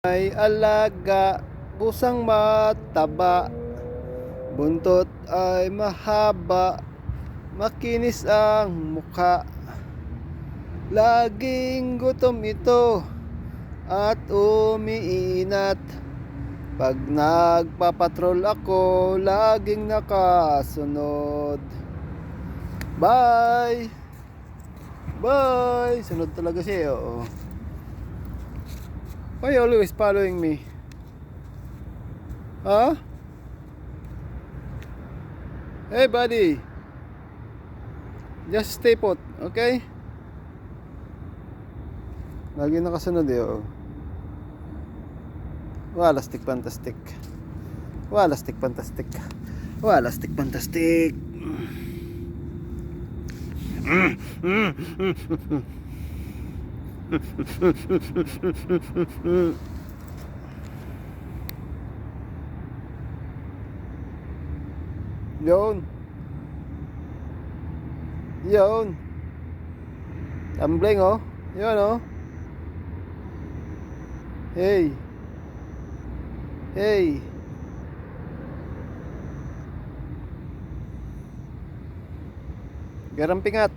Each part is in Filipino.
May alaga, pusang mataba, buntot ay mahaba, makinis ang mukha. Laging gutom ito at umiinat. Pag nagpapatrol ako, laging nakasunod. Bye! Bye! Sunod talaga siya, oo. Why you always following me? Huh? Hey buddy, just stay put, okay? Lagi nakasunod eh, oh. Walastik fantastic. Walastik fantastic. Walastik fantastic. Yun. Yun. Tumbling oh. Yun oh. Hey. Hey. Garampingat.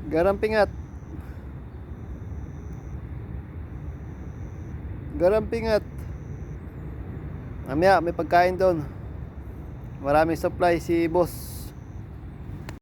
Garampingat. Garampingat. Mamaya may pagkain doon. Maraming supply si boss.